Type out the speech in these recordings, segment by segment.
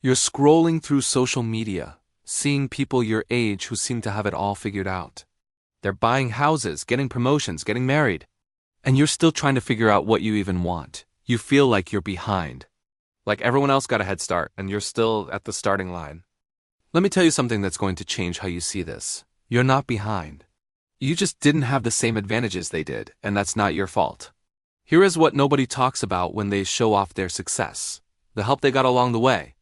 You're scrolling through social media, seeing people your age who seem to have it all figured out. They're buying houses, getting promotions, getting married. And you're still trying to figure out what you even want. You feel like you're behind. Like everyone else got a head start and you're still at the starting line. Let me tell you something that's going to change how you see this. You're not behind. You just didn't have the same advantages they did, and that's not your fault. Here is what nobody talks about when they show off their success. The help they got along the way.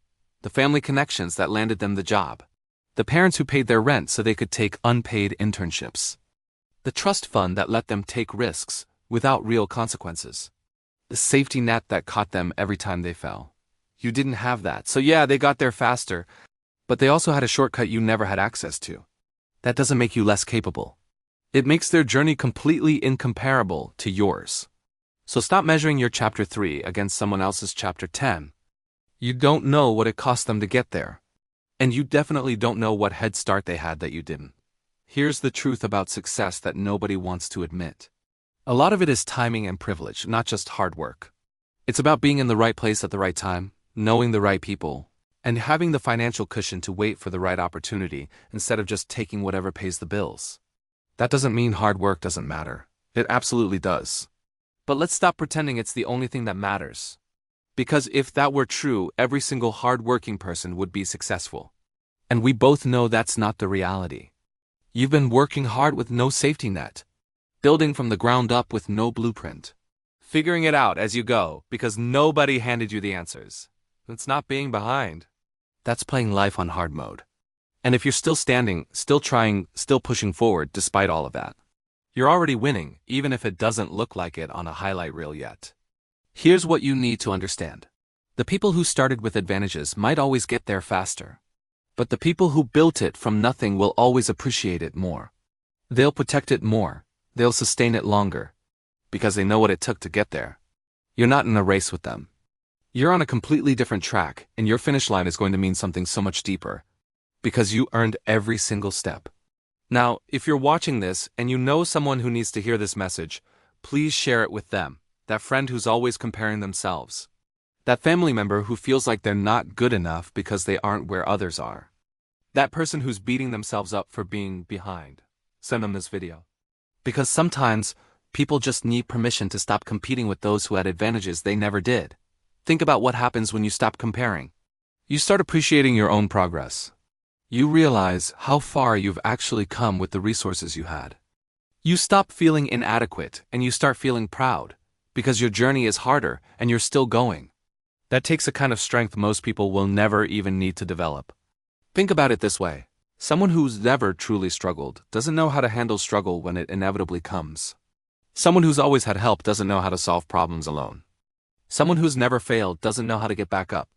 The family connections that landed them the job. The parents who paid their rent so they could take unpaid internships. The trust fund that let them take risks without real consequences. The safety net that caught them every time they fell. You didn't have that, so yeah, they got there faster, but they also had a shortcut you never had access to. That doesn't make you less capable. It makes their journey completely incomparable to yours. So stop measuring your chapter 3 against someone else's chapter 10. You don't know what it cost them to get there. And you definitely don't know what head start they had that you didn't. Here's the truth about success that nobody wants to admit. A lot of it is timing and privilege, not just hard work. It's about being in the right place at the right time, knowing the right people, and having the financial cushion to wait for the right opportunity instead of just taking whatever pays the bills. That doesn't mean hard work doesn't matter. It absolutely does. But let's stop pretending it's the only thing that matters. Because if that were true, every single hard-working person would be successful. And we both know that's not the reality. You've been working hard with no safety net. Building from the ground up with no blueprint. Figuring it out as you go because nobody handed you the answers. It's not being behind. That's playing life on hard mode. And if you're still standing, still trying, still pushing forward despite all of that, you're already winning, even if it doesn't look like it on a highlight reel yet. Here's what you need to understand. The people who started with advantages might always get there faster. But the people who built it from nothing will always appreciate it more. They'll protect it more. They'll sustain it longer. Because they know what it took to get there. You're not in a race with them. You're on a completely different track, and your finish line is going to mean something so much deeper. Because you earned every single step. Now, if you're watching this and you know someone who needs to hear this message, please share it with them. That friend who's always comparing themselves. That family member who feels like they're not good enough because they aren't where others are. That person who's beating themselves up for being behind. Send them this video. Because sometimes, people just need permission to stop competing with those who had advantages they never did. Think about what happens when you stop comparing. You start appreciating your own progress. You realize how far you've actually come with the resources you had. You stop feeling inadequate and you start feeling proud. Because your journey is harder and you're still going. That takes a kind of strength most people will never even need to develop. Think about it this way. Someone who's never truly struggled doesn't know how to handle struggle when it inevitably comes. Someone who's always had help doesn't know how to solve problems alone. Someone who's never failed doesn't know how to get back up.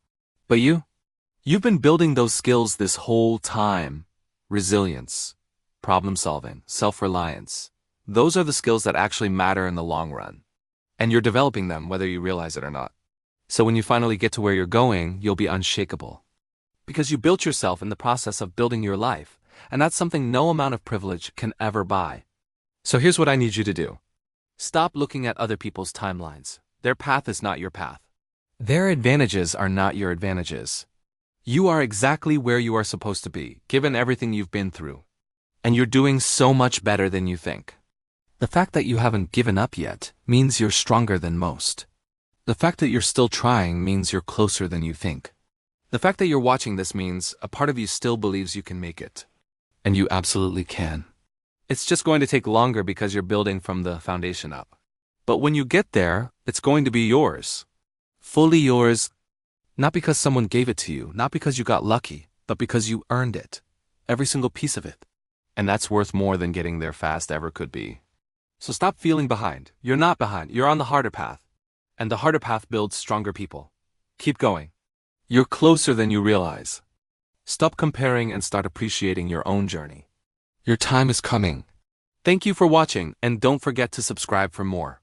But you've been building those skills this whole time. Resilience, problem solving, self-reliance. Those are the skills that actually matter in the long run. And you're developing them whether you realize it or not. So when you finally get to where you're going, you'll be unshakable. Because you built yourself in the process of building your life, and that's something no amount of privilege can ever buy. So here's what I need you to do. Stop looking at other people's timelines. Their path is not your path. Their advantages are not your advantages. You are exactly where you are supposed to be, given everything you've been through. And you're doing so much better than you think. The fact that you haven't given up yet means you're stronger than most. The fact that you're still trying means you're closer than you think. The fact that you're watching this means a part of you still believes you can make it. And you absolutely can. It's just going to take longer because you're building from the foundation up. But when you get there, it's going to be yours. Fully yours, not because someone gave it to you, not because you got lucky, but because you earned it. Every single piece of it. And that's worth more than getting there fast ever could be. So stop feeling behind. You're not behind. You're on the harder path. And the harder path builds stronger people. Keep going. You're closer than you realize. Stop comparing and start appreciating your own journey. Your time is coming. Thank you for watching, and don't forget to subscribe for more.